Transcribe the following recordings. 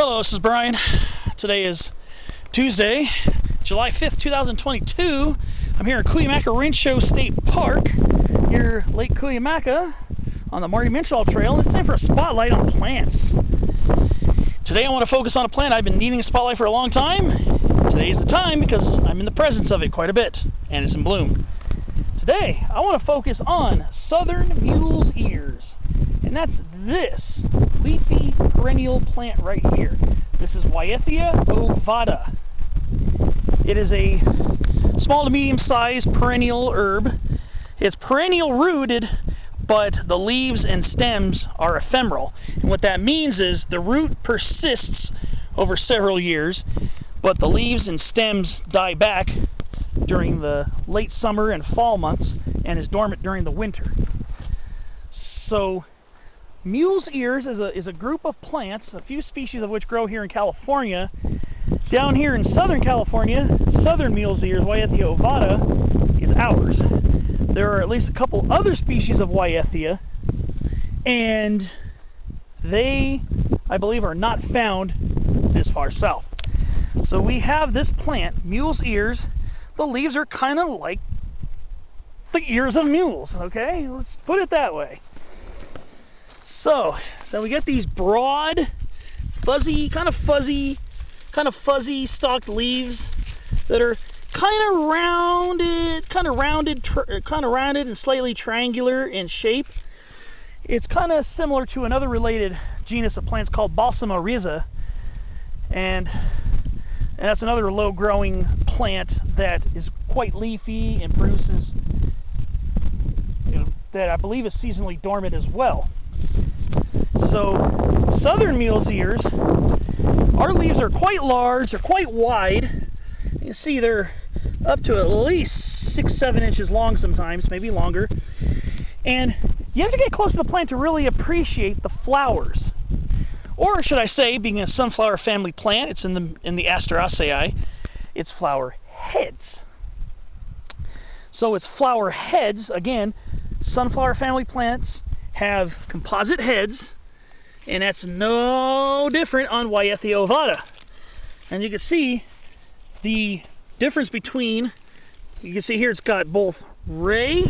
Hello, this is Brian. Today is Tuesday, July 5th, 2022. I'm here at Cuyamaca Rancho State Park, near Lake Cuyamaca, on the Marty Minshall Trail, and it's time for a spotlight on plants. Today I want to focus on a plant I've been needing a spotlight for a long time. Today's the time because I'm in the presence of it quite a bit, and it's in bloom. Today I want to focus on southern mule's ears, and that's this leafy perennial plant right here. This is Wyethia ovata. It is a small to medium-sized perennial herb. It's perennial rooted, but the leaves and stems are ephemeral. And what that means is the root persists over several years, but the leaves and stems die back during the late summer and fall months and is dormant during the winter. So mule's ears is a group of plants, a few species of which grow here in California. Down here in Southern California, southern mule's ears, Wyethia ovata, is ours. There are at least a couple other species of Wyethia, and they, I believe, are not found this far south. So we have this plant, mule's ears. The leaves are kind of like the ears of mules, okay? Let's put it that way. So we get these broad, fuzzy, kind of fuzzy stalked leaves that are kind of rounded and slightly triangular in shape. It's kind of similar to another related genus of plants called Balsamorrhiza, and that's another low-growing plant that is quite leafy and produces, that I believe is seasonally dormant as well. So southern mule's ears, our leaves are quite large, they're quite wide. You can see they're up to at least 6-7 inches long sometimes, maybe longer. And you have to get close to the plant to really appreciate the flowers. Or should I say, being a sunflower family plant, it's in the Asteraceae, it's flower heads. So its flower heads, again, sunflower family plants have composite heads, and that's no different on Wyethia ovata. And you can see the difference between, you can see here it's got both ray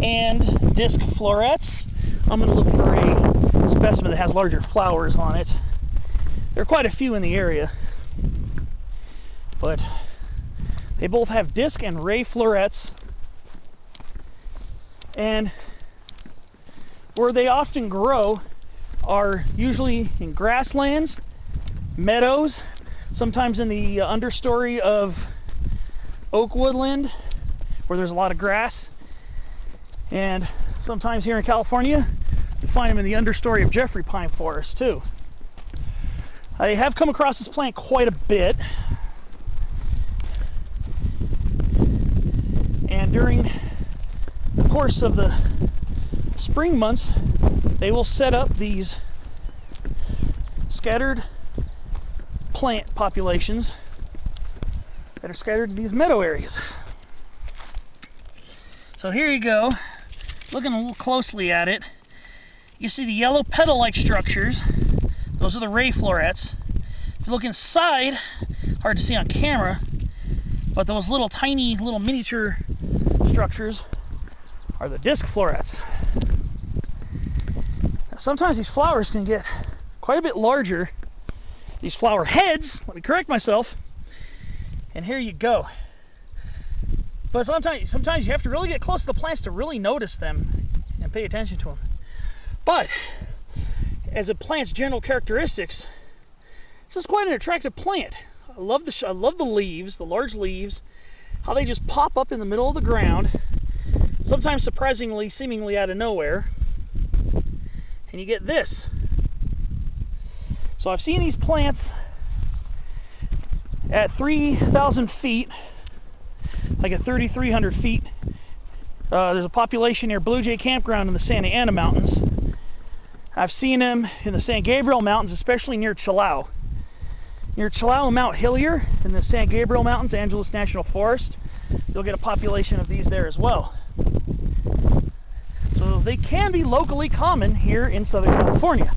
and disc florets. I'm going to look for a specimen that has larger flowers on it. There are quite a few in the area, but they both have disc and ray florets. And where they often grow are usually in grasslands, meadows, sometimes in the understory of oak woodland where there's a lot of grass, and sometimes here in California you find them in the understory of Jeffrey pine forest too. I have come across this plant quite a bit, and during the course of the spring months they will set up these scattered plant populations that are scattered in these meadow areas. So here you go, looking a little closely at it, you see the yellow petal-like structures. Those are the ray florets. If you look inside, hard to see on camera, but those little tiny little miniature structures are the disc florets. Now, sometimes these flowers can get quite a bit larger. These flower heads, let me correct myself, and here you go. But sometimes you have to really get close to the plants to really notice them and pay attention to them. But as a plant's general characteristics, this is quite an attractive plant. I love the leaves, the large leaves, how they just pop up in the middle of the ground, sometimes surprisingly, seemingly out of nowhere, and you get this. So I've seen these plants at 3,000 feet, like at 3,300 feet. There's a population near Blue Jay Campground in the Santa Ana Mountains. I've seen them in the San Gabriel Mountains, especially near Chilao. Near Chilao and Mount Hillier in the San Gabriel Mountains, Angeles National Forest, you'll get a population of these there as well. So they can be locally common here in Southern California.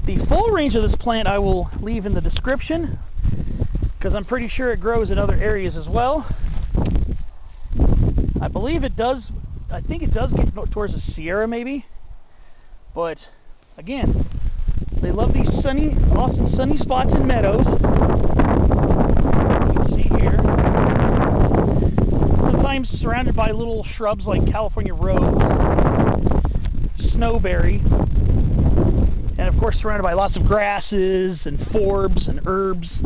The full range of this plant I will leave in the description, because I'm pretty sure it grows in other areas as well. I believe it does, I think it does get towards the Sierra maybe, but again, they love these sunny, often sunny spots in meadows. You can see here. Sometimes surrounded by little shrubs like California rose, snowberry, and of course surrounded by lots of grasses and forbs and herbs.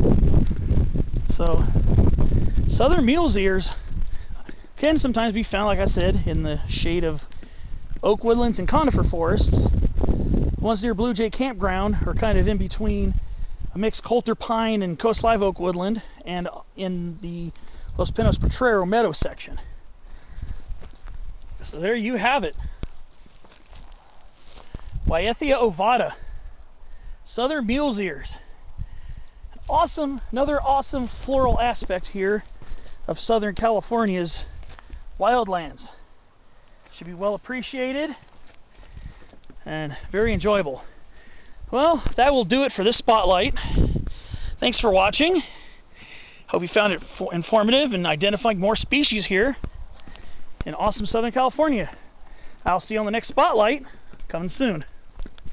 So southern mule's ears can sometimes be found, like I said, in the shade of oak woodlands and conifer forests. The ones near Blue Jay Campground are kind of in between a mixed coulter pine and coast live oak woodland and in the Los Pinos Potrero meadow section. So there you have it. Wyethia ovata, southern mule's ears. Awesome, another awesome floral aspect here of Southern California's wildlands. Should be well appreciated and very enjoyable. Well, that will do it for this spotlight. Thanks for watching. Hope you found it informative in identifying more species here in awesome Southern California. I'll see you on the next spotlight coming soon.